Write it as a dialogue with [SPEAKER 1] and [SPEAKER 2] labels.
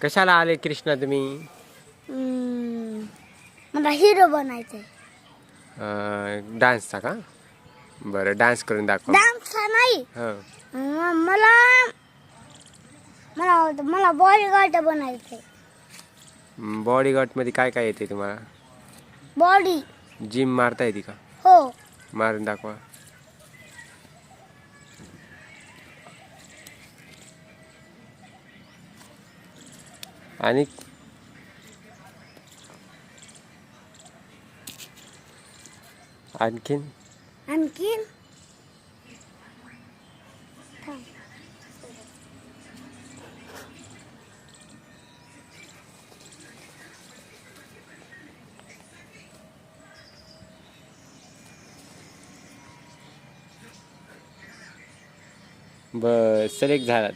[SPEAKER 1] कशाला आले कृष्णा तुम्ही?
[SPEAKER 2] मला हिरो बनायचंय.
[SPEAKER 1] डान्सचा का? बरं डान्स करून दाखव.
[SPEAKER 2] डान्स नाही.
[SPEAKER 1] हां
[SPEAKER 2] मला मला मला बॉडीगार्ड बनायचंय.
[SPEAKER 1] बॉडीगार्डमध्ये काय काय येते तुम्हाला?
[SPEAKER 2] बॉडी
[SPEAKER 1] जिम मारता येते का?
[SPEAKER 2] हो.
[SPEAKER 1] मारून दाखवा. आणि आणखीन
[SPEAKER 2] आणखीन
[SPEAKER 1] बस सिलेक्ट झाला.